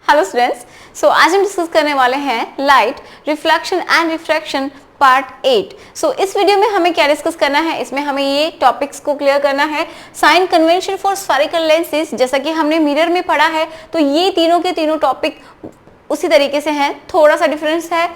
Hello students, आज हम discuss करने वाले हैं light reflection and refraction part 8। इस वीडियो में हमें क्या डिस्कस करना है, इसमें हमें ये टॉपिक्स को क्लियर करना है। Sign convention for spherical lenses, जैसा कि हमने मिरर में पढ़ा है, तो ये तीनों के तीनों टॉपिक उसी तरीके से हैं, थोड़ा सा डिफरेंस है।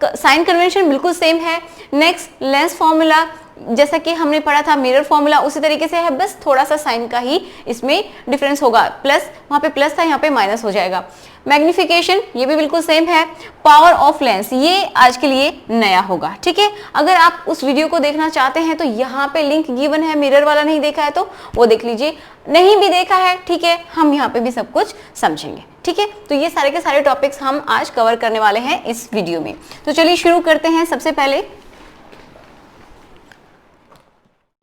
साइन कन्वेंशन बिल्कुल सेम है। नेक्स्ट लेंस फॉर्मूला, जैसा कि हमने पढ़ा था मिरर फॉर्मूला उसी तरीके से है, बस थोड़ा सा साइन का ही इसमें डिफरेंस होगा। प्लस वहां पे प्लस था, यहाँ पे माइनस हो जाएगा। मैग्निफिकेशन ये भी बिल्कुल सेम है। पावर ऑफ लेंस ये आज के लिए नया होगा, ठीक है। अगर आप उस वीडियो को देखना चाहते हैं तो यहाँ पे लिंक गिवन है, मिरर वाला नहीं देखा है तो वो देख लीजिए, नहीं भी देखा है ठीक है, हम यहाँ पे भी सब कुछ समझेंगे, ठीक है। तो ये सारे के सारे टॉपिक्स हम आज कवर करने वाले हैं इस वीडियो में। तो चलिए शुरू करते हैं। सबसे पहले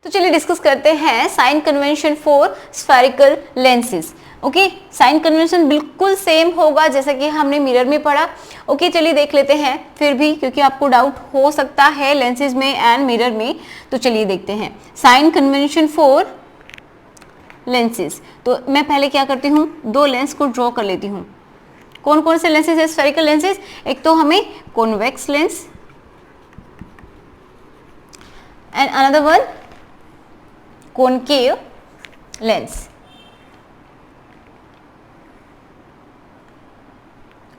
तो चलिए डिस्कस करते हैं sign convention for spherical lenses. Okay, sign convention बिल्कुल सेम होगा जैसा कि हमने मिरर में पढ़ा। ओके, चलिए देख लेते हैं फिर भी, क्योंकि आपको डाउट हो सकता है लेंसेज में एंड मिरर में। तो चलिए देखते हैं साइन कन्वेंशन फॉर लेंसेज। तो मैं पहले क्या करती हूँ, दो लेंस को ड्रॉ कर लेती हूँ। कौन कौन से लेंसेज है स्फेरिकल लेंसेज? एक तो हमें convex lens and another one concave lens.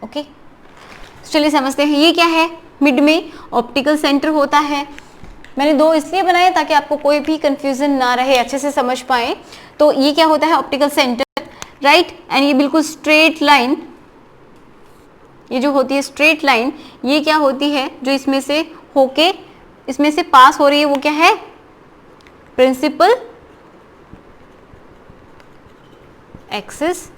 Okay, चलिए समझते हैं ये क्या है। मिड में ऑप्टिकल सेंटर होता है। मैंने दो इसलिए बनाए ताकि आपको कोई भी कंफ्यूजन ना रहे, अच्छे से समझ पाए। तो ये क्या होता है, ऑप्टिकल सेंटर, राइट। एंड ये बिल्कुल स्ट्रेट लाइन, ये जो होती है स्ट्रेट लाइन, ये क्या होती है जो इसमें से होके इसमें से पास हो रही है, वो क्या है, प्रिंसिपल एक्सिस।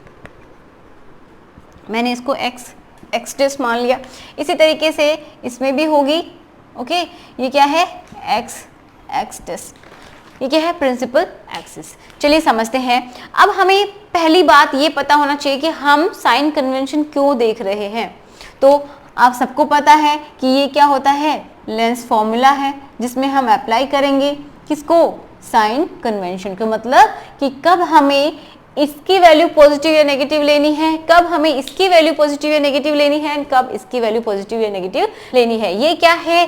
मैंने इसको एक्स डेस मान लिया। इसी तरीके से इसमें भी होगी। ओके, ये क्या है, एक्स डेस, ये क्या है, प्रिंसिपल एक्सिस। चलिए समझते हैं। अब हमें पहली बात ये पता होना चाहिए कि हम साइन कन्वेंशन क्यों देख रहे हैं। तो आप सबको पता है कि ये क्या होता है, लेंस फॉर्मूला है, जिसमें हम अप्लाई करेंगे किसको, साइन कन्वेंशन को। मतलब कि कब हमें इसकी वैल्यू पॉजिटिव या नेगेटिव लेनी है, कब हमें इसकी वैल्यू पॉजिटिव या नेगेटिव लेनी है, कब इसकी वैल्यू पॉजिटिव या नेगेटिव लेनी है। ये क्या है,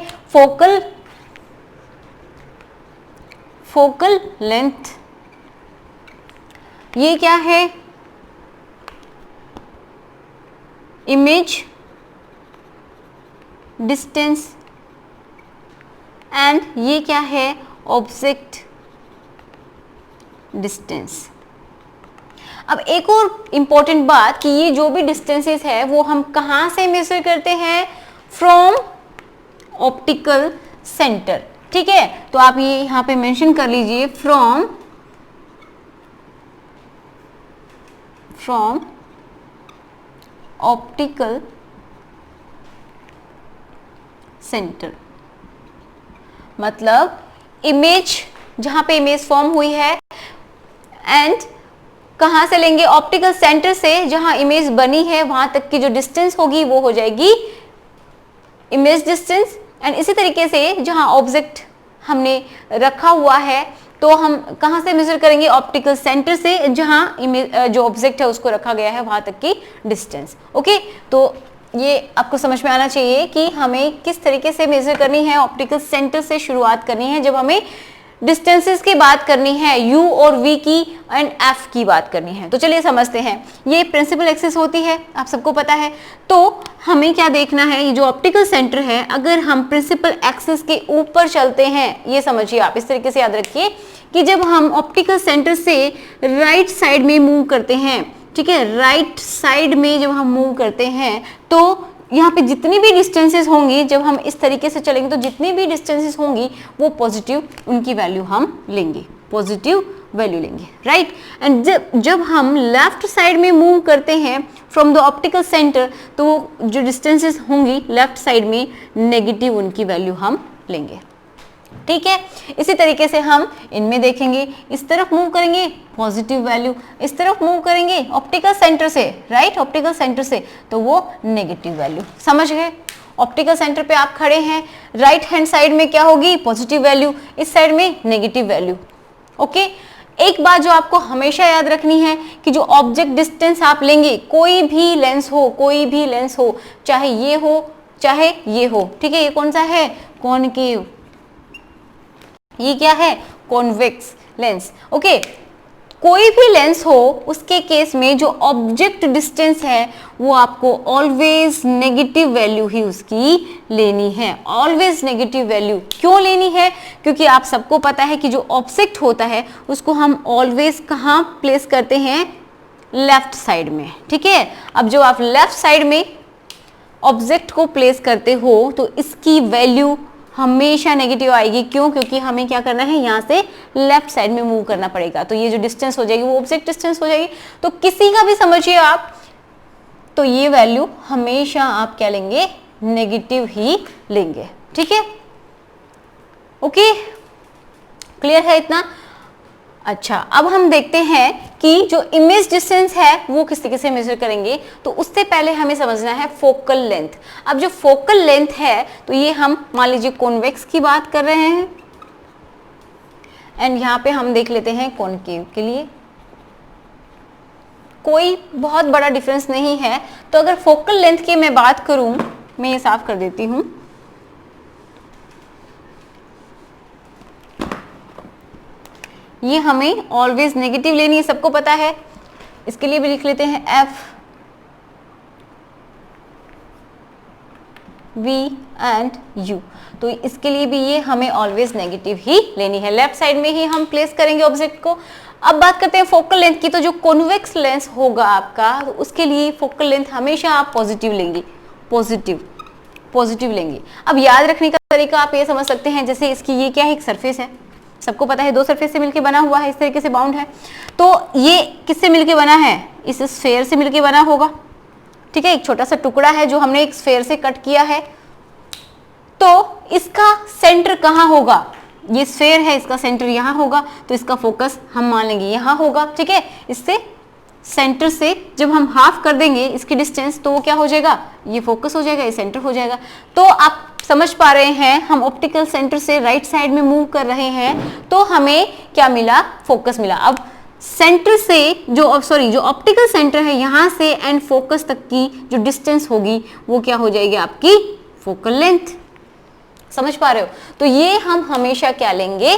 फोकल लेंथ। ये क्या है, इमेज डिस्टेंस। एंड ये क्या है, ऑब्जेक्ट डिस्टेंस। अब एक और इंपॉर्टेंट बात कि ये जो भी डिस्टेंसेस है वो हम कहाँ से मेजर करते हैं, फ्रॉम ऑप्टिकल सेंटर, ठीक है। तो आप ये यहाँ पे मेंशन कर लीजिए, फ्रॉम ऑप्टिकल सेंटर। मतलब इमेज, जहां पे इमेज फॉर्म हुई है, एंड कहां से लेंगे, ऑप्टिकल सेंटर से, जहां इमेज बनी है वहां तक की जो डिस्टेंस होगी वो हो जाएगी इमेज डिस्टेंस। एंड इसी तरीके से जहां ऑब्जेक्ट हमने रखा हुआ है तो हम कहां से मेजर करेंगे, ऑप्टिकल सेंटर से, जहां इमेज जो ऑब्जेक्ट है उसको रखा गया है वहां तक की डिस्टेंस। ओके, तो ये आपको समझ में आना चाहिए कि हमें किस तरीके से मेजर करनी है। ऑप्टिकल सेंटर से शुरुआत करनी है जब हमें डिस्टेंसेस की बात करनी है, u और v की एंड f की बात करनी है। तो चलिए समझते हैं। ये प्रिंसिपल एक्सिस होती है, आप सबको पता है। तो हमें क्या देखना है, ये जो ऑप्टिकल सेंटर है, अगर हम प्रिंसिपल एक्सिस के ऊपर चलते हैं, ये समझिए आप, इस तरीके से याद रखिए कि जब हम ऑप्टिकल सेंटर से राइट साइड में मूव करते हैं, ठीक है, राइट साइड में जब हम मूव करते हैं तो यहाँ पे जितनी भी डिस्टेंसेस होंगी, जब हम इस तरीके से चलेंगे तो जितनी भी डिस्टेंसेस होंगी वो पॉजिटिव, उनकी वैल्यू हम लेंगे, पॉजिटिव वैल्यू लेंगे, राइट। एंड जब हम लेफ्ट साइड में मूव करते हैं फ्रॉम द ऑप्टिकल सेंटर, तो वो जो डिस्टेंसेस होंगी लेफ्ट साइड में, नेगेटिव उनकी वैल्यू हम लेंगे, ठीक है। इसी तरीके से हम इनमें देखेंगे, इस तरफ मूव करेंगे पॉजिटिव वैल्यू, इस तरफ मूव करेंगे ऑप्टिकल सेंटर से, राइट, ऑप्टिकल सेंटर से, तो वो नेगेटिव वैल्यू। समझ गए? ऑप्टिकल सेंटर पे आप खड़े हैं, राइट हैंड साइड में क्या होगी, पॉजिटिव वैल्यू, इस साइड में नेगेटिव वैल्यू। ओके, एक बात जो आपको हमेशा याद रखनी है कि जो ऑब्जेक्ट डिस्टेंस आप लेंगे, कोई भी लेंस हो, चाहे ये हो चाहे ये हो, ठीक है, ये कौन सा है, कॉनकेव, ये क्या है, कॉन्वेक्स लेंस, ओके। कोई भी लेंस हो उसके केस में जो ऑब्जेक्ट डिस्टेंस है वो आपको ऑलवेज नेगेटिव वैल्यू ही उसकी लेनी है, ऑलवेज नेगेटिव वैल्यू। क्यों लेनी है, क्योंकि आप सबको पता है कि जो ऑब्जेक्ट होता है उसको हम ऑलवेज कहाँ प्लेस करते हैं, लेफ्ट साइड में, ठीक है। अब जो आप लेफ्ट साइड में ऑब्जेक्ट को प्लेस करते हो तो इसकी वैल्यू हमेशा नेगेटिव आएगी। क्यों, क्योंकि हमें क्या करना है, यहाँ से लेफ्ट साइड में मूव करना पड़ेगा, तो ये जो डिस्टेंस हो जाएगी वो ऑब्जेक्ट डिस्टेंस हो जाएगी। तो किसी का भी समझिए आप, तो ये वैल्यू हमेशा आप क्या लेंगे, नेगेटिव ही लेंगे, ठीक है, ओके, क्लियर है इतना। अच्छा, अब हम देखते हैं कि जो इमेज डिस्टेंस है वो किस तरीके से मेजर करेंगे। तो उससे पहले हमें समझना है फोकल लेंथ। अब जो फोकल लेंथ है तो ये हम मान लीजिए कॉन्वेक्स की बात कर रहे हैं, एंड यहाँ पे हम देख लेते हैं कॉनकेव के लिए कोई बहुत बड़ा डिफरेंस नहीं है। तो अगर फोकल लेंथ की मैं बात करूं, मैं ये साफ कर देती हूं, ये हमें ऑलवेज नेगेटिव लेनी है, सबको पता है। इसके लिए भी लिख लेते हैं एफ वी एंड यू। तो इसके लिए भी ये हमें ऑलवेज नेगेटिव ही लेनी है, लेफ्ट साइड में ही हम प्लेस करेंगे ऑब्जेक्ट को। अब बात करते हैं फोकल लेंथ की। तो जो कॉन्वेक्स लेंस होगा आपका, तो उसके लिए फोकल लेंथ हमेशा आप पॉजिटिव लेंगे, पॉजिटिव लेंगे। अब याद रखने का तरीका आप ये समझ सकते हैं, जैसे इसकी ये क्या है, एक सरफेस है, सबको पता है, दो सरफेस से मिलकर बना हुआ है, इस तरीके से बाउंड है। तो ये किससे मिलके बना है, इस स्फेयर से मिलके बना होगा, ठीक है। एक छोटा सा टुकड़ा है जो हमने एक स्फेयर से कट किया है। तो इसका सेंटर कहाँ होगा, ये स्फेयर है, इसका सेंटर यहाँ होगा, तो इसका फोकस हम मान लेंगे यहाँ होगा, ठीक है। इससे सेंटर से जब हम हाफ कर देंगे इसकी डिस्टेंस, तो वो क्या हो जाएगा, ये फोकस हो जाएगा, ये सेंटर हो जाएगा। तो आप समझ पा रहे हैं, हम ऑप्टिकल सेंटर से राइट साइड में मूव कर रहे हैं तो हमें क्या मिला, फोकस मिला। अब सेंटर से जो ऑप्टिकल सेंटर है यहाँ से एंड फोकस तक की जो डिस्टेंस होगी वो क्या हो जाएगी, आपकी फोकल लेंथ। समझ पा रहे हो। तो ये हम हमेशा क्या लेंगे,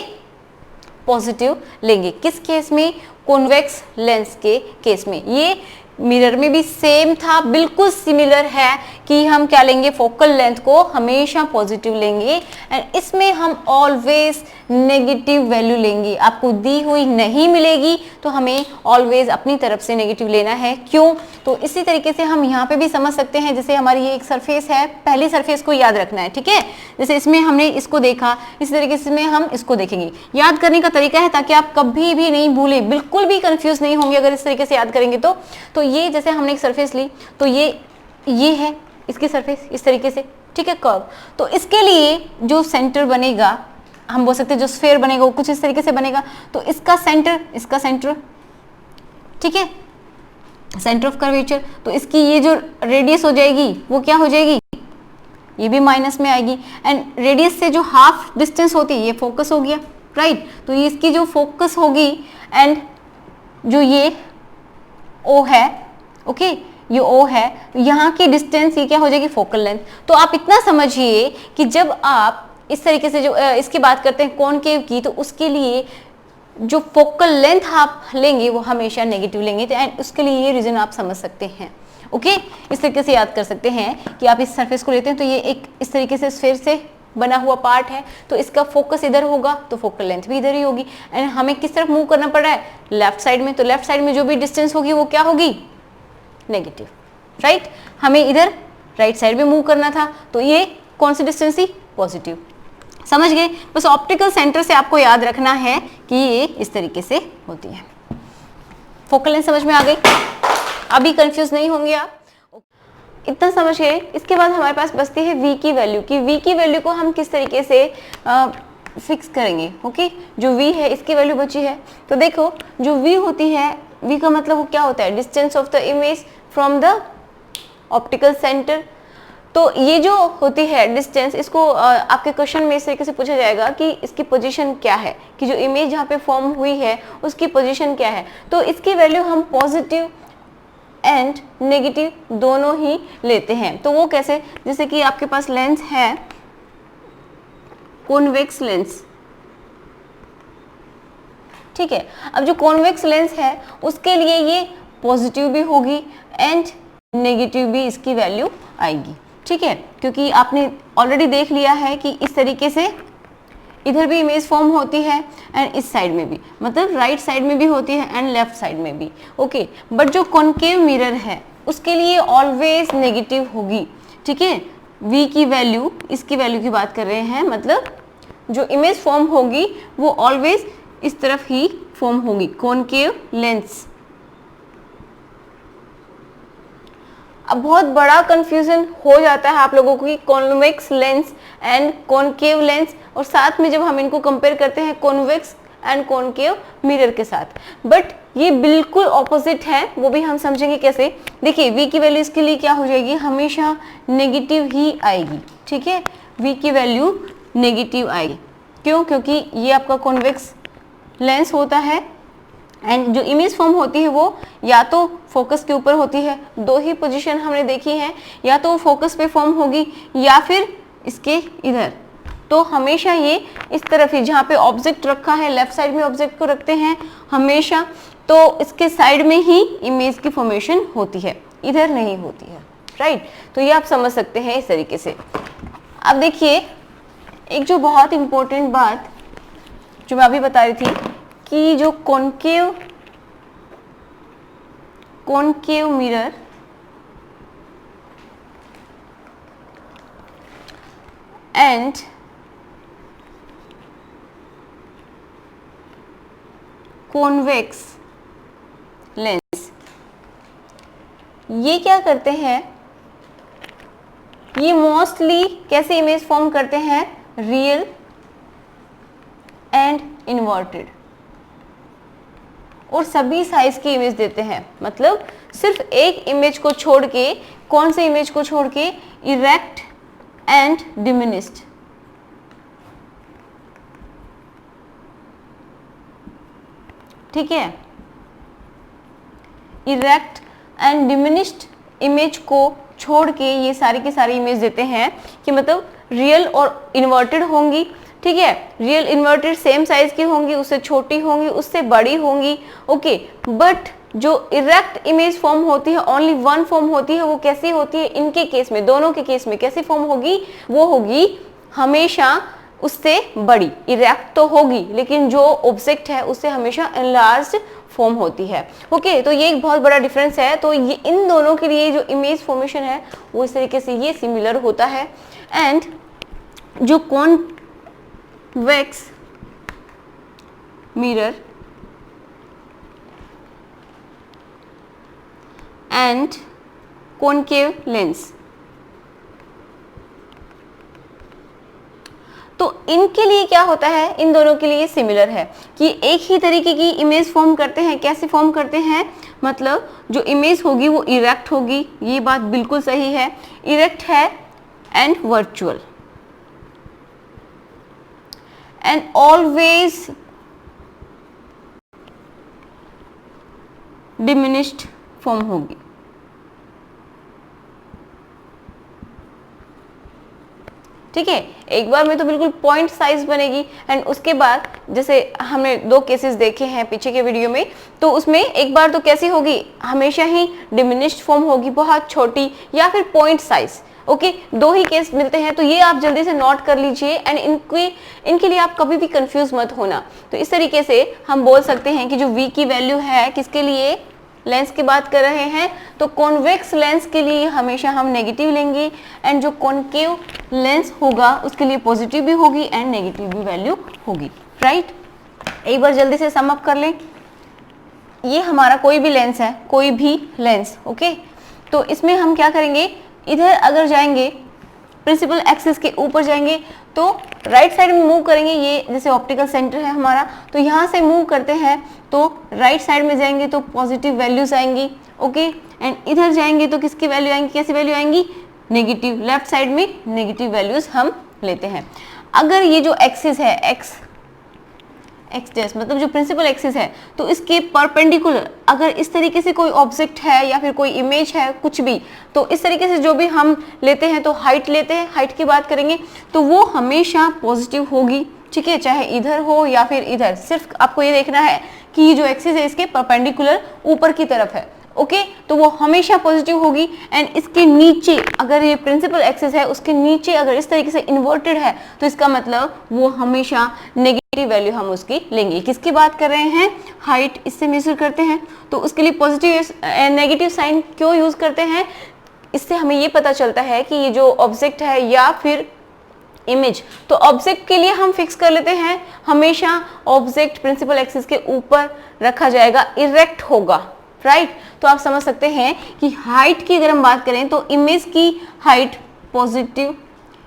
पॉजिटिव लेंगे। किस केस में, कॉन्वेक्स लेंस के केस में। ये मिरर में भी सेम था, बिल्कुल सिमिलर है कि हम क्या लेंगे, फोकल लेंथ को हमेशा पॉजिटिव लेंगे एंड इसमें हम ऑलवेज नेगेटिव वैल्यू लेंगे। आपको दी हुई नहीं मिलेगी तो हमें ऑलवेज अपनी तरफ से नेगेटिव लेना है। क्यों, तो इसी तरीके से हम यहाँ पे भी समझ सकते हैं, जैसे हमारी ये एक सरफेस है, पहली सरफेस को याद रखना है, ठीक है। जैसे इसमें हमने इसको देखा, इसी तरीके से हम इसको देखेंगे। याद करने का तरीका है ताकि आप कभी भी नहीं भूलें, बिल्कुल भी कंफ्यूज नहीं होंगे अगर इस तरीके से याद करेंगे तो ये जैसे हमने एक सरफेस ली, तो ये है इसकी सरफेस इस तरीके से, ठीक है, कर्व। तो इसके लिए जो सेंटर बनेगा, हम बोल सकते हैं जो स्फेयर बनेगा वो कुछ इस तरीके से बनेगा। तो इसका सेंटर, ठीक है, सेंटर ऑफ कर्वेचर। तो इसकी ये जो रेडियस हो जाएगी वो क्या हो जाएगी, ये भी माइनस में आएगी एंड रेडियस से जो हाफ डिस्टेंस होती है ये फोकस हो गया, राइट। तो ये इसकी जो फोकस होगी एंड जो ये ओ है, ओके, ये ओ है, यहाँ की डिस्टेंस ये क्या हो जाएगी, फोकल लेंथ। तो आप इतना समझिए कि जब आप इस तरीके से जो इसकी बात करते हैं कॉनकेव की, तो उसके लिए जो फोकल लेंथ आप लेंगे वो हमेशा नेगेटिव लेंगे एंड उसके लिए ये रीजन आप समझ सकते हैं, ओके। इस तरीके से याद कर सकते हैं कि आप इस सरफेस को लेते हैं तो ये एक इस तरीके से स्फेयर से बना हुआ पार्ट है, तो इसका फोकस इधर होगा तो फोकल लेंथ भी इधर ही होगी एंड हमें किस तरफ मूव करना पड़ रहा है, लेफ्ट साइड में। तो लेफ्ट साइड में जो भी डिस्टेंस होगी वो क्या होगी, नेगेटिव, राइट। हमें इधर राइट साइड में मूव करना था तो ये कौन सी डिस्टेंस थी, पॉजिटिव। समझ गए। बस ऑप्टिकल सेंटर से आपको याद रखना है कि ये इस तरीके से होती है। फोकल लेंथ समझ में आ गई, अभी कंफ्यूज नहीं होंगे आप, इतना समझ गए। इसके बाद हमारे पास बचती है v की वैल्यू कि v की वैल्यू को हम किस तरीके से फिक्स करेंगे, ओके। जो v है इसकी वैल्यू बची है, तो देखो जो v होती है, v का मतलब क्या होता है, distance of the image from the optical centre. तो ये जो होती है डिस्टेंस, इसको आपके क्वेश्चन में इस तरीके से पूछा जाएगा कि इसकी पोजीशन क्या है, कि जो इमेज जहाँ पे फॉर्म हुई है उसकी पोजीशन क्या है। तो इसकी वैल्यू हम पॉजिटिव एंड नेगेटिव दोनों ही लेते हैं। तो वो कैसे, जैसे कि आपके पास लेंस है कॉन्वेक्स लेंस, ठीक है। अब जो कॉन्वेक्स लेंस है उसके लिए ये पॉजिटिव भी होगी एंड नेगेटिव भी इसकी वैल्यू आएगी, ठीक है, क्योंकि आपने ऑलरेडी देख लिया है कि इस तरीके से इधर भी इमेज फॉर्म होती है एंड इस साइड में भी, मतलब राइट साइड में भी होती है एंड लेफ्ट साइड में भी, ओके। बट जो कॉन्केव मिरर है उसके लिए ऑलवेज नेगेटिव होगी, ठीक है। v की वैल्यू, इसकी वैल्यू की बात कर रहे हैं, मतलब जो इमेज फॉर्म होगी वो ऑलवेज इस तरफ ही फॉर्म होगी, कॉन्केव लेंस। अब बहुत बड़ा कंफ्यूजन हो जाता है आप लोगों को कि convex lens and concave lens, और साथ में जब हम इनको कंपेयर करते हैं कॉन्वेक्स एंड कॉन्केव मिरर के साथ, बट ये बिल्कुल ऑपोजिट है, वो भी हम समझेंगे कैसे। देखिए v की वैल्यू इसके लिए क्या हो जाएगी, हमेशा नेगेटिव ही आएगी, ठीक है। v की वैल्यू नेगेटिव आएगी, क्यों, क्योंकि ये आपका कॉन्वेक्स लेंस होता है एंड जो इमेज फॉर्म होती है वो या तो फोकस के ऊपर होती है, दो ही पोजीशन हमने देखी है, या तो फोकस पे फॉर्म होगी या फिर इसके इधर। तो हमेशा ये इस तरफ ही, जहाँ पे ऑब्जेक्ट रखा है लेफ्ट साइड में ऑब्जेक्ट को रखते हैं हमेशा, तो इसके साइड में ही इमेज की फॉर्मेशन होती है, इधर नहीं होती है, राइट। तो ये आप समझ सकते हैं इस तरीके से। अब देखिए एक जो बहुत इंपॉर्टेंट बात जो मैं अभी बता रही थी कि जो concave mirror and convex lens, ये क्या करते हैं, ये मोस्टली कैसे इमेज फॉर्म करते हैं, रियल एंड इन्वर्टेड, और सभी साइज की इमेज देते हैं। मतलब सिर्फ एक इमेज को छोड़ के, कौन से इमेज को छोड़ के, इरेक्ट एंड डिमिनिश्ड, ठीक है। इरेक्ट एंड डिमिनिश्ड इमेज को छोड़ के ये सारी की सारी इमेज देते हैं कि मतलब रियल और इन्वर्टेड होंगी, ठीक है। रियल इन्वर्टेड सेम साइज की होंगी, उससे छोटी होंगी, उससे बड़ी होंगी, ओके। बट जो इरेक्ट इमेज फॉर्म होती है, ओनली वन फॉर्म होती है, वो कैसी होती है, इनके केस में, दोनों के केस में कैसी फॉर्म होगी, वो होगी हमेशा उससे बड़ी। इरेक्ट तो होगी लेकिन जो ऑब्जेक्ट है उससे हमेशा एनलार्ज्ड फॉर्म होती है, ओके। तो ये एक बहुत बड़ा डिफरेंस है। तो ये इन दोनों के लिए जो इमेज फॉर्मेशन है वो इस तरीके से ये सिमिलर होता है। एंड जो convex mirror and concave lens, तो इनके लिए क्या होता है, इन दोनों के लिए सिमिलर है कि एक ही तरीके की इमेज फॉर्म करते हैं। कैसे फॉर्म करते हैं, मतलब जो इमेज होगी वो इरेक्ट होगी, ये बात बिल्कुल सही है, इरेक्ट है and virtual and always diminished form होगी, ठीक है। एक बार में तो बिल्कुल पॉइंट साइज बनेगी एंड उसके बाद जैसे हमने दो केसेस देखे हैं पीछे के वीडियो में, तो उसमें एक बार तो कैसी होगी, हमेशा ही डिमिनिश्ड फॉर्म होगी, बहुत छोटी, या फिर पॉइंट साइज, ओके। दो ही केस मिलते हैं, तो ये आप जल्दी से नोट कर लीजिए एंड इनके लिए आप कभी भी कंफ्यूज मत होना। तो इस तरीके से हम बोल सकते हैं कि जो v की वैल्यू है, किसके लिए, लेंस की बात कर रहे हैं, तो कॉन्वेक्स लेंस के लिए हमेशा हम नेगेटिव लेंगे एंड जो कॉन्केव लेंस होगा उसके लिए पॉजिटिव भी होगी एंड नेगेटिव भी वैल्यू होगी, राइट। एक बार जल्दी से सम अप कर लें। ये हमारा कोई भी लेंस है, कोई भी लेंस, ओके। तो इसमें हम क्या करेंगे, इधर अगर जाएंगे प्रिंसिपल एक्सिस के ऊपर जाएंगे तो राइट साइड में मूव करेंगे, ये जैसे ऑप्टिकल सेंटर है हमारा, तो यहाँ से मूव करते हैं तो राइट साइड में जाएंगे तो पॉजिटिव वैल्यूज आएंगी, ओके। एंड इधर जाएंगे तो किसकी वैल्यू आएंगी, कैसी वैल्यू आएंगी, नेगेटिव, लेफ्ट साइड में नेगेटिव वैल्यूज हम लेते हैं। अगर ये जो एक्सिस है एक्स डैश मतलब जो प्रिंसिपल एक्सिस है, तो इसके परपेंडिकुलर अगर इस तरीके से कोई ऑब्जेक्ट है या फिर कोई इमेज है कुछ भी, तो इस तरीके से जो भी हम लेते हैं, तो हाइट लेते हैं, हाइट की बात करेंगे तो वो हमेशा पॉजिटिव होगी, ठीक है, चाहे इधर हो या फिर इधर। सिर्फ आपको ये देखना है कि ये जो एक्सिस है इसके परपेंडिकुलर ऊपर की तरफ है, ओके, तो वो हमेशा पॉजिटिव होगी। एंड इसके नीचे अगर ये प्रिंसिपल एक्सिस है उसके नीचे अगर इस तरीके से इन्वर्टेड है, तो इसका मतलब वो हमेशा नेगेटिव वैल्यू हम उसकी लेंगे। किसकी बात कर रहे हैं? हाइट, इससे मेजर करते हैं, तो उसके लिए पॉजिटिव नेगेटिव साइन क्यों यूज करते हैं? इससे हमें ये पता चलता है कि ये जो ऑब्जेक्ट है या फिर इमेज, तो ऑब्जेक्ट के लिए हम फिक्स कर लेते हैं हमेशा ऑब्जेक्ट प्रिंसिपल एक्सिस के ऊपर रखा जाएगा, इरेक्ट होगा, राइट। तो आप समझ सकते हैं कि हाइट की अगर हम बात करें तो इमेज की हाइट पॉजिटिव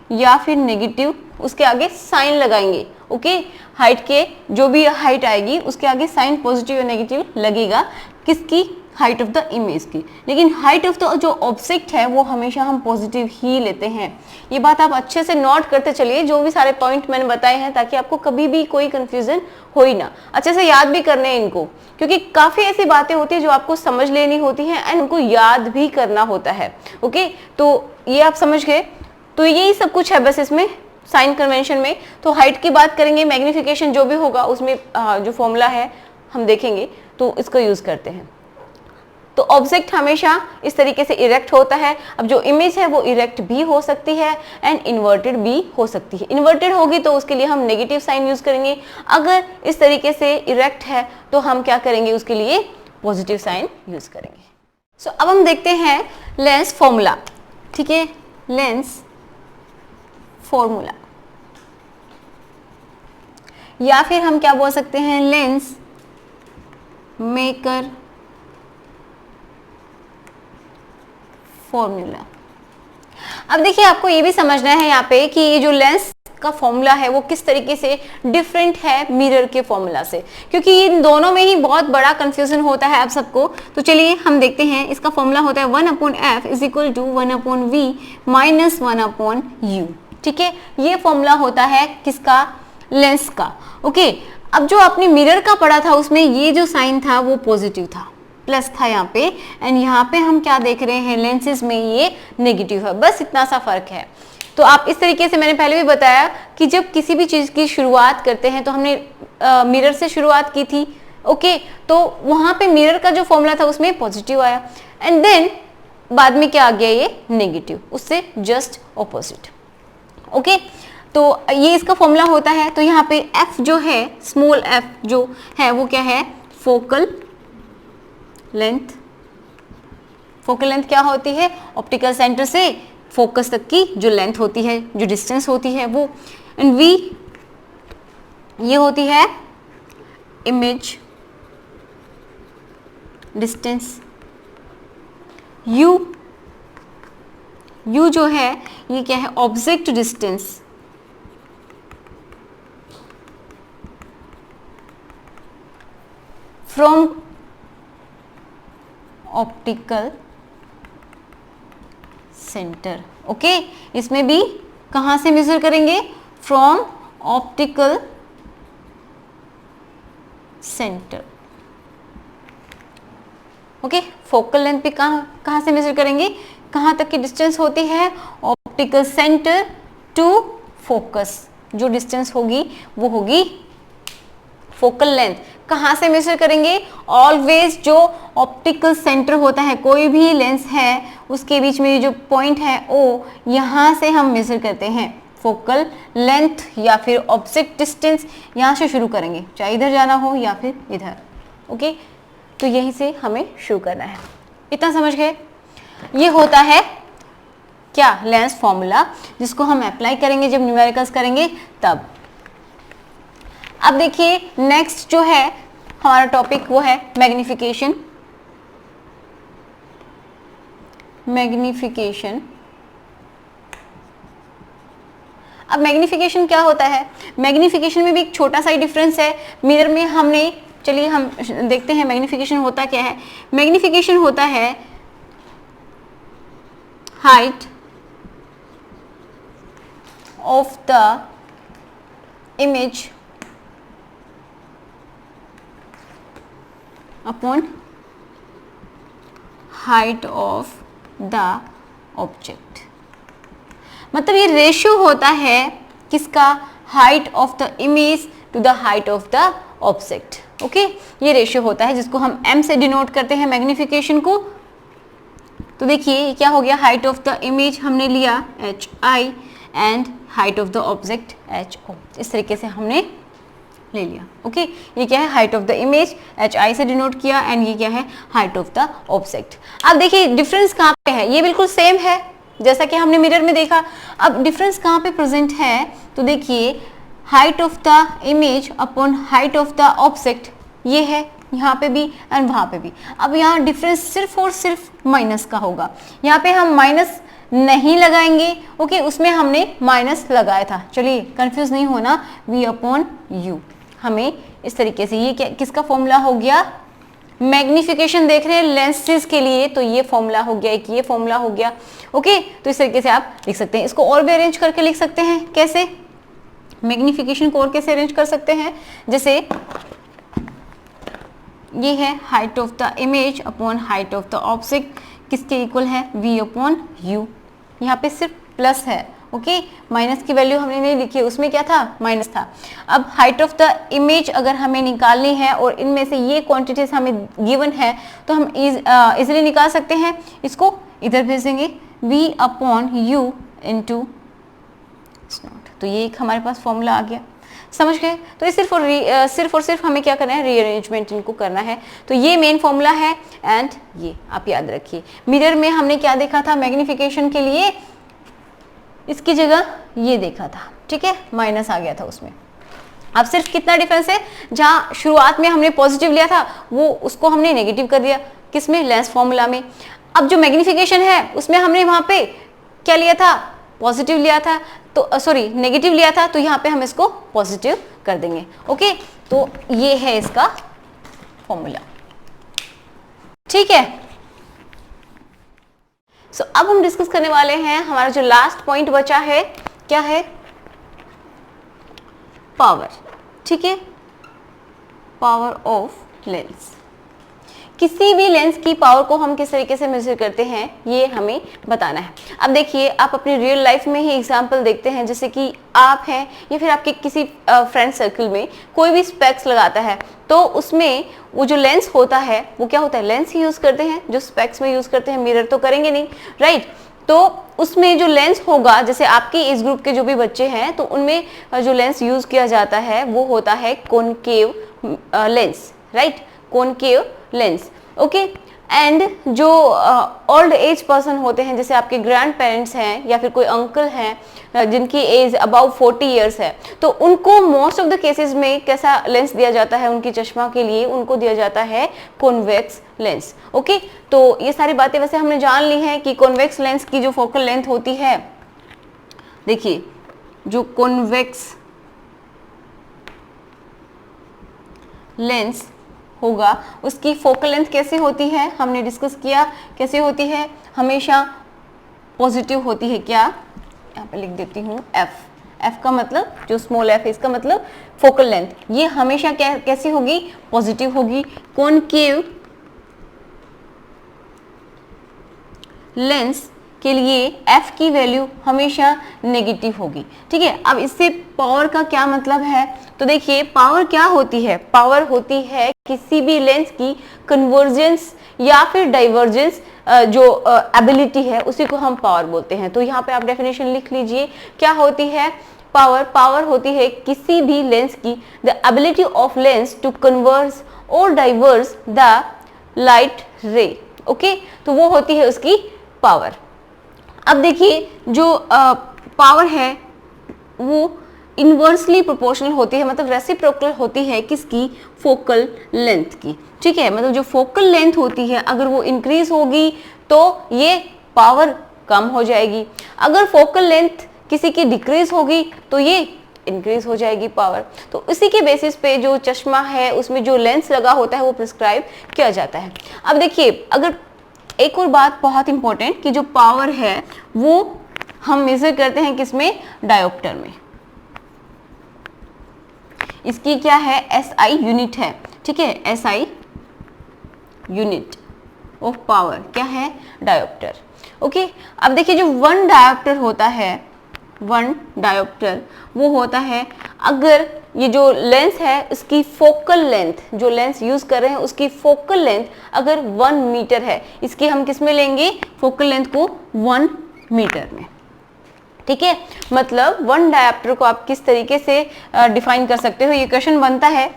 या फिर नेगेटिव, उसके आगे साइन लगाएंगे, ओके। हाइट के जो भी हाइट आएगी उसके आगे साइन पॉजिटिव या नेगेटिव लगेगा, किसकी? हाइट ऑफ द इमेज की। लेकिन हाइट ऑफ द जो ऑब्जेक्ट है वो हमेशा हम पॉजिटिव ही लेते हैं। ये बात आप अच्छे से नोट करते चलिए, जो भी सारे पॉइंट मैंने बताए हैं, ताकि आपको कभी भी कोई कंफ्यूजन हो ही ना। अच्छे से याद भी करने हैं इनको, क्योंकि काफी ऐसी बातें होती है जो आपको समझ लेनी होती है एंड उनको याद भी करना होता है, ओके। तो ये आप समझ गए, तो यही सब कुछ है बस इसमें साइन कन्वेंशन में। तो हाइट की बात करेंगे, मैग्निफिकेशन जो भी होगा उसमें जो फॉर्मूला है हम देखेंगे, तो इसको यूज करते हैं। तो ऑब्जेक्ट हमेशा इस तरीके से इरेक्ट होता है। अब जो इमेज है वो इरेक्ट भी हो सकती है एंड इन्वर्टेड भी हो सकती है। इन्वर्टेड होगी तो उसके लिए हम नेगेटिव साइन यूज करेंगे, अगर इस तरीके से इरेक्ट है तो हम क्या करेंगे? उसके लिए पॉजिटिव साइन यूज करेंगे। सो अब हम देखते हैं लेंस फॉर्मूला, ठीक है, लेंस फॉर्मूला, या फिर हम क्या बोल सकते हैं? Lens maker formula. अब देखिए आपको ये भी समझना है यहाँ पे कि ये जो लेंस का फॉर्मूला है वो किस तरीके से डिफरेंट है मिरर के फॉर्मूला से, क्योंकि इन दोनों में ही बहुत बड़ा कंफ्यूजन होता है आप सबको। तो चलिए हम देखते हैं। इसका फॉर्मूला होता है 1/f is equal to 1/v minus 1/u, ठीक है। ये फॉर्मूला होता है किसका? लेंस का, ओके। अब जो आपने मिरर का पढ़ा था उसमें ये जो साइन था वो पॉजिटिव था, प्लस था यहाँ पे, एंड यहाँ पे हम क्या देख रहे हैं? लेंसेज में ये नेगेटिव है, बस इतना सा फर्क है। तो आप इस तरीके से, मैंने पहले भी बताया कि जब किसी भी चीज की शुरुआत करते हैं तो हमने मिरर से शुरुआत की थी, ओके। तो वहां पे मिरर का जो फॉर्मूला था उसमें पॉजिटिव आया, एंड देन बाद में क्या आ गया? ये नेगेटिव, उससे जस्ट ऑपोजिट, ओके। तो ये इसका फॉर्मूला होता है। तो यहाँ पे एफ जो है, स्मॉल एफ जो है वो क्या है? Focal length. फोकल लेंथ क्या होती है? ऑप्टिकल सेंटर से फोकस तक की जो लेंथ होती है, जो डिस्टेंस होती है वो। एंड वी ये होती है इमेज डिस्टेंस। यू जो है ये क्या है? Object distance from optical centre, okay. इसमें भी कहां से मेजर करेंगे? From optical centre, okay. Focal length भी कहां से मेजर करेंगे? कहां तक की डिस्टेंस होती है? ऑप्टिकल सेंटर टू फोकस, जो डिस्टेंस होगी वो होगी फोकल लेंथ। कहां से मेजर करेंगे? ऑलवेज जो ऑप्टिकल सेंटर होता है, कोई भी लेंस है उसके बीच में जो पॉइंट है ओ, यहां से हम मेजर करते हैं फोकल लेंथ या फिर ऑब्जेक्ट डिस्टेंस। यहां से शुरू करेंगे, चाहे इधर जाना हो या फिर इधर, ओके। तो यहीं से हमें शुरू करना है। इतना समझ गए? ये होता है क्या? लेंस फॉर्मूला, जिसको हम अप्लाई करेंगे जब न्यूमेरिकल्स करेंगे तब। अब देखिए नेक्स्ट जो है हमारा टॉपिक वो है मैग्निफिकेशन। मैग्निफिकेशन, अब मैग्निफिकेशन क्या होता है? मैग्निफिकेशन में भी एक छोटा सा ही डिफरेंस है। मिरर में हमने, चलिए हम देखते हैं मैग्निफिकेशन होता क्या है। मैग्निफिकेशन होता है height of the image upon height of the object. मतलब ये रेशियो होता है किसका, height of the image to the height of the object. Okay, ये रेशियो होता है जिसको हम m से डिनोट करते हैं मैग्निफिकेशन को। तो देखिए क्या हो गया, हाइट ऑफ द इमेज हमने लिया hi and height of the object ho, इस तरीके से हमने ले लिया। ओके, ये क्या है, height of the image hi से डिनोट किया एंड ये क्या है, हाइट ऑफ द ऑब्जेक्ट। अब देखिए डिफरेंस कहाँ पे है, ये बिल्कुल सेम है जैसा कि हमने मिरर में देखा। अब डिफरेंस कहाँ पे प्रेजेंट है, तो देखिए height of the image upon height of the object, ये है यहाँ पे भी एंड वहाँ पे भी। अब यहाँ डिफरेंस सिर्फ और सिर्फ माइनस का होगा, यहाँ पे हम माइनस नहीं लगाएंगे। ओके, उसमें हमने माइनस लगाया था। चलिए कंफ्यूज नहीं होना, v अपॉन यू। हमें इस तरीके से, ये क्या किसका फॉर्मूला हो गया, मैग्निफिकेशन देख रहे हैं लेंसेज के लिए, तो ये फॉर्मूला हो गया, एक ये फॉर्मूला हो गया। ओके, तो इस तरीके से आप लिख सकते हैं। इसको और भी अरेंज करके लिख सकते हैं, कैसे, मैग्निफिकेशन को और कैसे अरेंज कर सकते हैं, जैसे ये है height of the image upon height of the object, किसके इक्वल है, v अपॉन यू। यहाँ पे सिर्फ प्लस है। ओके, माइनस की वैल्यू हमने नहीं लिखी, उसमें क्या था, माइनस था। अब हाइट ऑफ द इमेज अगर हमें निकालनी है और इनमें से ये क्वांटिटीज हमें गिवन है तो हम इजीली निकाल सकते हैं। इसको इधर भेजेंगे, v अपॉन यू इंटू, तो ये एक हमारे पास फॉर्मूला आ गया। समझ गए, तो ये सिर्फ और सिर्फ हमें क्या करना है, रीअरेंजमेंट इनको करना है। तो ये मेन फॉर्मूला है एंड ये आप याद रखिए। मिरर में हमने क्या देखा था, मैग्निफिकेशन के लिए इसकी जगह ये देखा था, ठीक है, माइनस आ गया था उसमें। अब सिर्फ कितना डिफरेंस है, जहां शुरुआत में हमने पॉजिटिव लिया था वो उसको हमने नेगेटिव कर दिया, किसमें, लेंस फॉर्मूला में। अब जो मैग्निफिकेशन है उसमें हमने वहां पे क्या लिया था, पॉजिटिव लिया था, तो सॉरी नेगेटिव लिया था, तो यहाँ पे हम इसको पॉजिटिव कर देंगे। ओके, तो ये है इसका फॉर्मूला, ठीक है। सो अब हम डिस्कस करने वाले हैं, हमारा जो लास्ट पॉइंट बचा है क्या है, पावर, ठीक है, पावर ऑफ लेंस। किसी भी लेंस की पावर को हम किस तरीके से मेजर करते हैं ये हमें बताना है। अब देखिए आप अपनी रियल लाइफ में ही एग्जांपल देखते हैं, जैसे कि आप हैं या फिर आपके किसी फ्रेंड सर्कल में कोई भी स्पेक्स लगाता है, तो उसमें वो जो लेंस होता है वो क्या होता है, लेंस ही यूज करते हैं, जो स्पेक्स में यूज करते हैं, मिरर तो करेंगे नहीं, राइट। तो उसमें जो लेंस होगा, जैसे आपकी एज ग्रुप के जो भी बच्चे हैं तो उनमें जो लेंस यूज किया जाता है वो होता है concave lens, right, concave lens. Okay, and जो ओल्ड एज पर्सन होते हैं, जैसे आपके ग्रैंड पेरेंट्स हैं या फिर कोई अंकल हैं जिनकी एज अबाउट 40 इयर्स है, तो उनको मोस्ट ऑफ द केसेस में कैसा लेंस दिया जाता है, उनकी चश्मा के लिए उनको दिया जाता है कॉन्वेक्स लेंस। ओके, तो ये सारी बातें वैसे हमने जान ली हैं कि कॉन्वेक्स लेंस की जो फोकल लेंथ होती है, देखिए जो कॉन्वेक्स लेंस होगा उसकी फोकल लेंथ कैसे होती है, हमने डिस्कस किया कैसे होती है, हमेशा पॉजिटिव होती है। क्या, यहाँ पे लिख देती हूँ एफ का मतलब जो स्मॉल एफ है इसका मतलब फोकल लेंथ, ये हमेशा कैसी होगी, पॉजिटिव होगी। कॉनकेव लेंस के लिए एफ की वैल्यू हमेशा नेगेटिव होगी, ठीक है। अब इससे पावर का क्या मतलब है, तो देखिए पावर क्या होती है, पावर होती है किसी भी लेंस की कन्वर्जेंस या फिर डाइवर्जेंस, जो एबिलिटी है उसी को हम पावर बोलते हैं। तो यहाँ पे आप डेफिनेशन लिख लीजिए, क्या होती है पावर, पावर होती है किसी भी लेंस की the ability of lens to converge और diverge the light ray. Okay, तो वो होती है उसकी पावर। अब देखिए जो पावर है वो इनवर्सली प्रोपोर्शनल होती है, मतलब रेसिप्रोकल होती है किसकी, फोकल लेंथ की, ठीक है। मतलब जो फोकल लेंथ होती है अगर वो इंक्रीज होगी तो ये पावर कम हो जाएगी, अगर फोकल लेंथ किसी की डिक्रीज होगी तो ये इंक्रीज हो जाएगी पावर। तो इसी के बेसिस पे जो चश्मा है उसमें जो लेंस लगा होता है वो प्रिस्क्राइब किया जाता है। अब देखिए अगर एक और बात बहुत इंपॉर्टेंट कि जो पावर है वो हम मेजर करते हैं किसमें, डायोप्टर में। इसकी क्या है, एसआई यूनिट है, ठीक है, एसआई यूनिट ऑफ पावर क्या है, डायोप्टर। ओके, अब देखिए जो 1 डायोप्टर होता है, 1 डायोप्टर वो होता है, अगर ये जो लेंस है इसकी फोकल लेंथ, जो लेंस यूज कर रहे हैं उसकी फोकल लेंथ अगर 1 मीटर है, इसकी हम किस में लेंगे, फोकल लेंथ को 1 मीटर में, ठीक है। मतलब 1 डायोप्टर को आप किस तरीके से डिफाइन कर सकते हो, ये क्वेश्चन बनता है,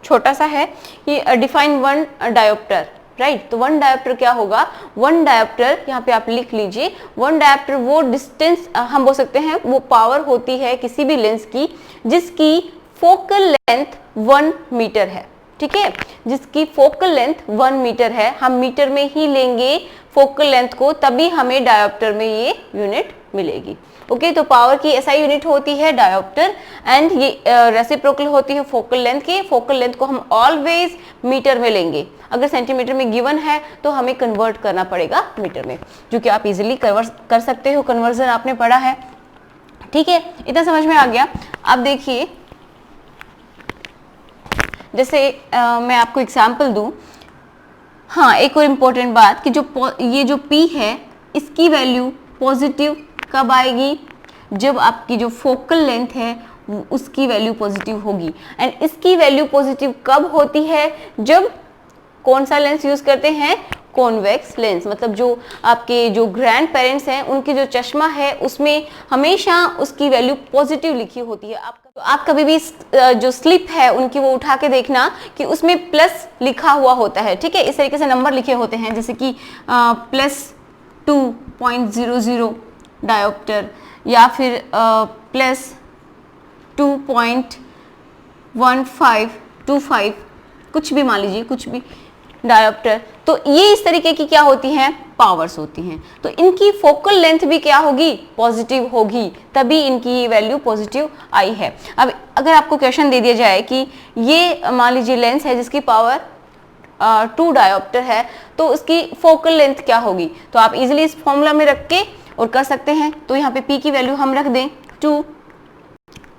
छोटा सा है ये, डिफाइन 1 डायोप्टर, राइट। तो 1 डायोप्टर क्या होगा, 1 डायोप्टर यहाँ पे आप लिख लीजिए, 1 डायोप्टर वो डिस्टेंस, हम बोल सकते हैं वो पावर होती है किसी भी लेंस की जिसकी फोकल लेंथ 1 मीटर है, ठीक है, जिसकी फोकल लेंथ 1 मीटर है। हम मीटर में ही लेंगे फोकल लेंथ को, तभी हमें डायोप्टर में ये यूनिट मिलेगी। ओके, तो पावर की एसआई यूनिट होती है डायोप्टर एंड ये रेसिप्रोकल होती है फोकल लेंथ की। फोकल लेंथ को हम ऑलवेज मीटर में लेंगे, अगर सेंटीमीटर में गिवन है तो हमें कन्वर्ट करना पड़ेगा मीटर में, जो कि आप इजीली कर सकते हो, कन्वर्जन आपने पढ़ा है, ठीक है, इतना समझ में आ गया। अब देखिए जैसे मैं आपको एग्जाम्पल दूं, हाँ एक और इम्पोर्टेंट बात कि ये जो P है इसकी वैल्यू पॉजिटिव कब आएगी, जब आपकी जो फोकल लेंथ है उसकी वैल्यू पॉजिटिव होगी। एंड इसकी वैल्यू पॉजिटिव कब होती है, जब कौन सा लेंस यूज करते हैं, कॉन्वेक्स लेंस। मतलब जो आपके जो ग्रैंड पेरेंट्स हैं उनकी जो चश्मा है उसमें हमेशा उसकी वैल्यू पॉजिटिव लिखी होती है। आप कभी भी जो स्लिप है उनकी वो उठा के देखना कि उसमें प्लस लिखा हुआ होता है, ठीक है, इस तरीके से नंबर लिखे होते हैं, जैसे कि +2.00 डायोप्टर या फिर +2.1525, कुछ भी मान लीजिए, कुछ भी डायोप्टर। तो ये इस तरीके की क्या होती हैं, पावर्स होती हैं। तो इनकी फोकल लेंथ भी क्या होगी, पॉजिटिव होगी, तभी इनकी वैल्यू पॉजिटिव आई है। अब अगर आपको क्वेश्चन दे दिया जाए कि ये मान लीजिए लेंस है जिसकी पावर 2 डायोप्टर है, तो उसकी फोकल लेंथ क्या होगी, तो आप इजीली इस फॉर्मूला में रख के और कर सकते हैं। तो यहाँ पे P की वैल्यू हम रख दें 2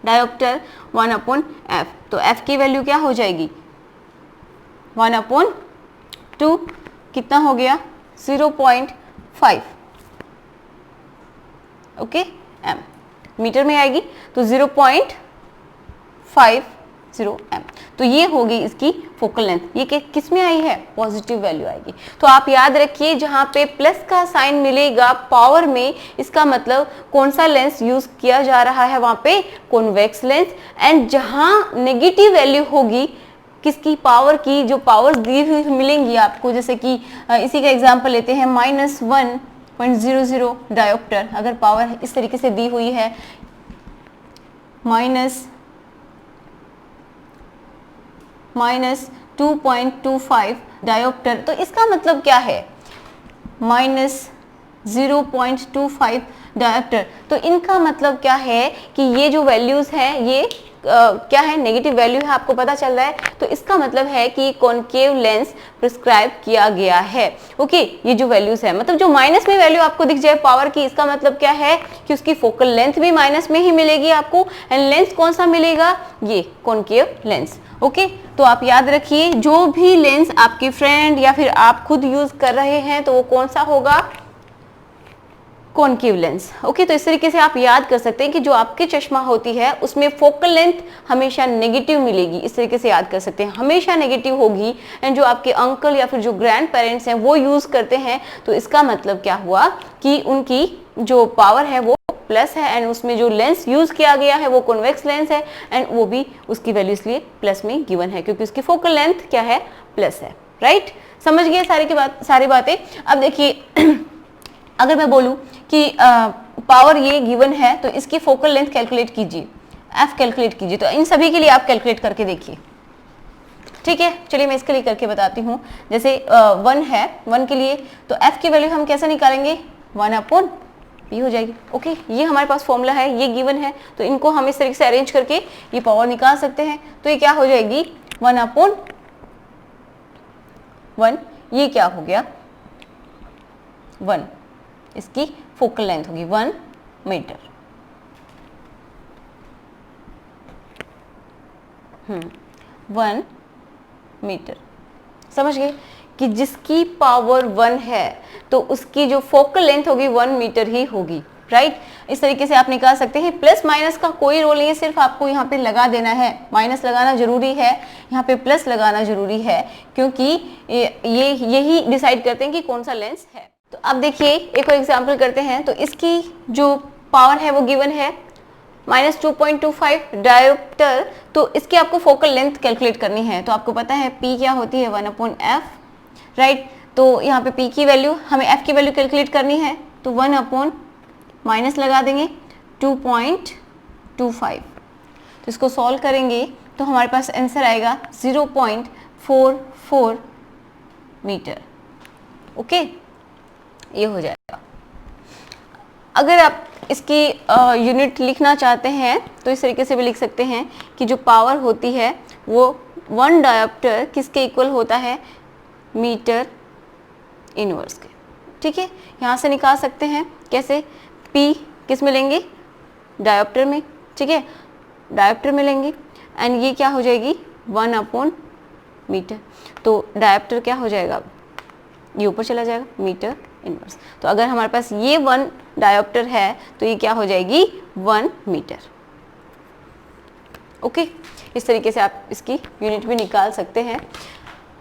डायोप्टर 1/f, तो f की वैल्यू क्या हो जाएगी, 1/2 कितना हो गया, 0.5, ओके, m मीटर में आएगी तो 0.50 m। तो ये होगी इसकी फोकल लेंथ, ये किस में आई है, पॉजिटिव वैल्यू आएगी। तो आप याद रखिए जहां पे प्लस का साइन मिलेगा पावर में, इसका मतलब कौन सा लेंस यूज किया जा रहा है, वहां पे कॉन्वेक्स लेंस। एंड जहां नेगेटिव वैल्यू होगी किसकी, पावर की, जो पावर्स दी हुई मिलेंगी आपको, जैसे कि इसी का एग्जांपल लेते हैं, -1.00 डायोप्टर, अगर पावर इस तरीके से दी हुई है -2.25 डायोप्टर, तो इसका मतलब क्या है, -0.25 डायोप्टर। तो इनका मतलब क्या है कि ये जो वैल्यूज है ये क्या है, नेगेटिव वैल्यू है, आपको पता चल रहा है। तो इसका मतलब है कि कॉनकेव लेंस प्रिस्क्राइब किया गया है। ओके, ये जो वैल्यूज है, मतलब जो माइनस में वैल्यू आपको दिख जाए पावर की, इसका मतलब क्या है कि उसकी फोकल लेंथ भी माइनस में ही मिलेगी आपको। एंड लेंस कौन सा मिलेगा, ये कॉनकेव लेंस। ओके, तो आप याद रखिए जो भी लेंस आपके फ्रेंड या फिर आप खुद यूज कर रहे हैं तो वो कौन सा होगा, कॉनकेव लेंस। ओके, तो इस तरीके से आप याद कर सकते हैं कि जो आपकी चश्मा होती है उसमें फोकल लेंथ हमेशा नेगेटिव मिलेगी, इस तरीके से याद कर सकते हैं, हमेशा नेगेटिव होगी। एंड जो आपके अंकल या फिर जो ग्रैंड पेरेंट्स हैं वो यूज करते हैं, तो इसका मतलब क्या हुआ कि उनकी जो पावर है वो प्लस है एंड उसमें जो लेंस यूज किया गया है वो कॉन्वेक्स लेंस है एंड वो भी उसकी वैल्यू इसलिए प्लस में गिवन है क्योंकि उसकी फोकल लेंथ क्या है, प्लस है, राइट। समझ गए सारी बातें। अब देखिए अगर मैं बोलूं कि पावर ये गिवन है तो इसकी फोकल लेंथ कैलकुलेट कीजिए, f कैलकुलेट कीजिए। तो इन सभी के लिए आप कैलकुलेट करके देखिए, ठीक है। चलिए मैं इसके लिए करके बताती हूँ। जैसे 1 है, 1 के लिए तो f की वैल्यू हम कैसे निकालेंगे, 1/p हो जाएगी। ओके, ये हमारे पास फॉर्मूला है, ये गिवन है, तो इनको हम इस तरीके से अरेंज करके ये पावर निकाल सकते हैं। तो ये क्या हो जाएगी, 1/1, ये क्या हो गया 1, इसकी फोकल लेंथ होगी 1 मीटर। 1 मीटर। समझ गए कि जिसकी पावर 1 है तो उसकी जो फोकल लेंथ होगी 1 मीटर ही होगी, राइट। इस तरीके से आप निकाल सकते हैं। प्लस माइनस का कोई रोल नहीं है, सिर्फ आपको यहाँ पे लगा देना है। माइनस लगाना जरूरी है, यहाँ पे प्लस लगाना जरूरी है, क्योंकि ये यही डिसाइड करते हैं कि कौन सा लेंस है। तो अब देखिए एक और एग्जाम्पल करते हैं। तो इसकी जो पावर है वो गिवन है -2.25 डायोप्टर। तो इसकी आपको फोकल लेंथ कैलकुलेट करनी है। तो आपको पता है P क्या होती है, 1/f, राइट। तो यहाँ पे P की वैल्यू, हमें F की वैल्यू कैलकुलेट करनी है, तो 1/ माइनस लगा देंगे 2.25। तो इसको सॉल्व करेंगे तो हमारे पास आंसर आएगा 0.44 मीटर। ओके, ये हो जाएगा। अगर आप इसकी यूनिट लिखना चाहते हैं तो इस तरीके से भी लिख सकते हैं कि जो पावर होती है वो 1 डायोप्टर किसके इक्वल होता है, मीटर इनवर्स के। ठीक है, यहाँ से निकाल सकते हैं कैसे, P किस में लेंगे, डायोप्टर में। ठीक है, डायोप्टर में लेंगे एंड ये क्या हो जाएगी 1/ मीटर। तो डायोप्टर क्या हो जाएगा, ये ऊपर चला जाएगा, मीटर इनवर्स। तो अगर हमारे पास ये 1 डायोप्टर है तो ये क्या हो जाएगी 1 मीटर। ओके, इस तरीके से आप इसकी यूनिट भी निकाल सकते हैं।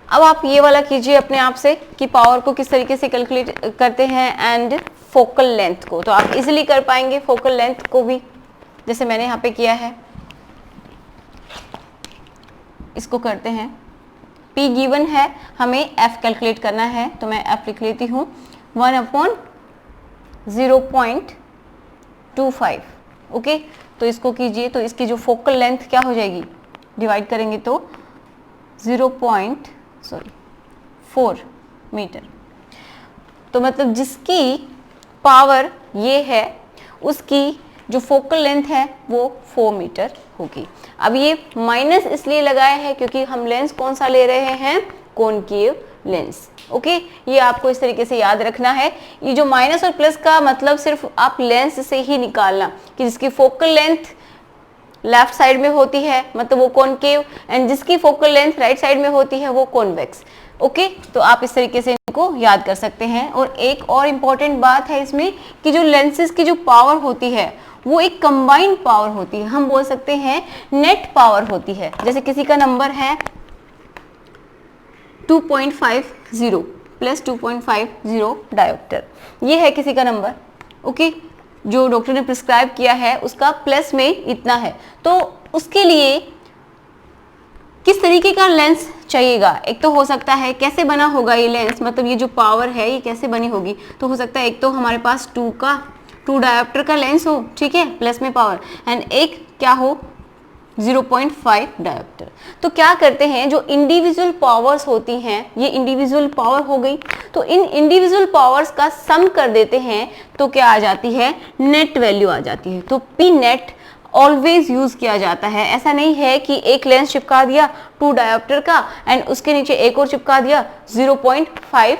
अब आप ये वाला कीजिए अपने आप से कि पावर को किस तरीके से कैलकुलेट करते हैं एंड फोकल लेंथ को। तो आप इजीली कर पाएंगे फोकल लेंथ को भी, जैसे मैंने यहाँ पे किया है। इसको करते हैं, P गिवन है, हमें F कैलकुलेट करना है, तो मैं F लिख लेती हूँ 1/0.25। ओके, तो इसको कीजिए, तो इसकी जो फोकल लेंथ क्या हो जाएगी, डिवाइड करेंगे तो 0.4 मीटर। तो मतलब जिसकी पावर ये है उसकी जो फोकल लेंथ है वो 4 मीटर होगी। अब ये माइनस इसलिए लगाया है क्योंकि हम लेंस कौन सा ले रहे हैं, कॉनकेव लेंस। ओके, ये आपको इस तरीके से याद रखना है। ये जो माइनस और प्लस का मतलब सिर्फ आप लेंस से ही निकालना कि जिसकी फोकल लेंथ लेफ्ट साइड में होती है मतलब वो कॉनकेव, एंड जिसकी फोकल लेंथ राइट साइड में होती है वो कॉन्वेक्स। ओके, तो आप इस तरीके से इनको याद कर सकते हैं। और एक और इम्पॉर्टेंट बात है इसमें कि जो लेंसेज की जो पावर होती है वो एक कंबाइंड पावर होती है, हम बोल सकते हैं नेट पावर होती है। जैसे किसी का नंबर है 2.50 प्लस 2.50 डायोप्टर, ये है किसी का नंबर। ओके, जो डॉक्टर ने प्रिस्क्राइब किया है उसका प्लस में इतना है, तो उसके लिए किस तरीके का लेंस चाहिएगा। एक तो हो सकता है कैसे बना होगा ये लेंस, मतलब ये जो पावर है ये कैसे बनी होगी। तो हो सकता है एक तो हमारे पास 2 डायोप्टर का लेंस हो, ठीक है, प्लस में पावर, एंड एक क्या हो 0.5 डायोप्टर। तो क्या करते हैं, जो इंडिविजुअल पावर्स होती हैं, ये इंडिविजुअल पावर हो गई, तो इन इंडिविजुअल पावर्स का सम कर देते हैं तो क्या आ जाती है, नेट वैल्यू आ जाती है। तो पी नेट ऑलवेज यूज किया जाता है। ऐसा नहीं है कि एक लेंस चिपका दिया 2 डायोप्टर का एंड उसके नीचे एक और चिपका दिया 0.50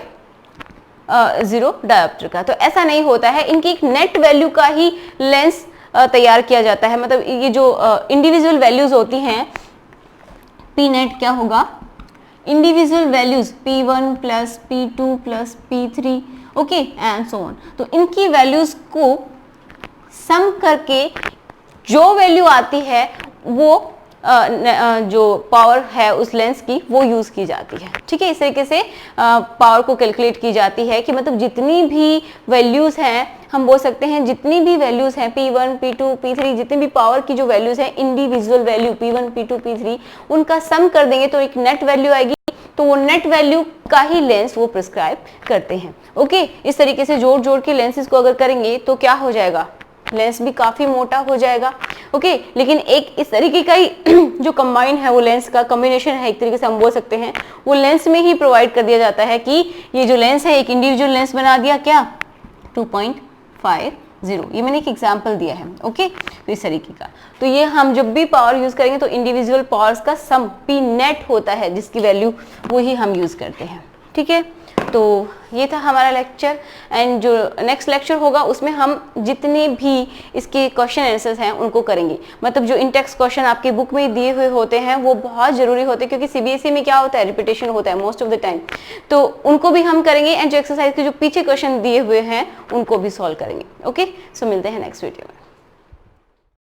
डायोप्टर का, तो ऐसा नहीं होता है। इनकी एक नेट वैल्यू का ही लेंस तैयार किया जाता है। मतलब ये जो इंडिविजुअल वैल्यूज होती हैं, पी नेट क्या होगा, individual values P1 plus P2 plus P3, okay and so on. तो इनकी वैल्यूज को सम करके जो वैल्यू आती है वो जो पावर है उस लेंस की वो यूज की जाती है। ठीक है, इस तरीके से पावर को कैलकुलेट की जाती है कि मतलब जितनी भी वैल्यूज हैं, हम बोल सकते हैं जितनी भी वैल्यूज हैं P1 P2 P3, जितनी भी पावर की जो वैल्यूज हैं, individual value P1 P2 P3, उनका सम कर देंगे तो एक नेट वैल्यू आएगी। तो वो नेट वैल्यू का ही लेंस वो प्रिस्क्राइब करते हैं। ओके, इस तरीके से जोड़ जोड़ के लेंसेज को अगर करेंगे तो क्या हो जाएगा, लेंस भी काफी मोटा हो जाएगा। ओके, लेकिन एक इस तरीके का ही जो कंबाइन है वो लेंस का कॉम्बिनेशन है, एक तरीके से हम बोल सकते हैं वो लेंस में ही प्रोवाइड कर दिया जाता है कि ये जो लेंस है एक इंडिविजुअल लेंस बना दिया क्या 2.50, ये मैंने एक एग्जांपल दिया है। ओके, तो इस तरीके का, तो ये हम जब भी पावर यूज करेंगे तो इंडिविजुअल पावर्स का सम पी नेट होता है जिसकी वैल्यू वो ही हम यूज करते हैं। ठीक है, तो ये था हमारा लेक्चर, एंड जो नेक्स्ट लेक्चर होगा उसमें हम जितने भी इसके क्वेश्चन आंसर्स हैं उनको करेंगे। मतलब जो इन टेक्स्ट क्वेश्चन आपकी बुक में दिए हुए होते हैं वो बहुत जरूरी होते हैं, क्योंकि सीबीएसई में क्या होता है, रिपीटेशन होता है मोस्ट ऑफ द टाइम, तो उनको भी हम करेंगे, एंड जो एक्सरसाइज के जो पीछे क्वेश्चन दिए हुए हैं उनको भी सॉल्व करेंगे। ओके, सो मिलते हैं नेक्स्ट वीडियो में।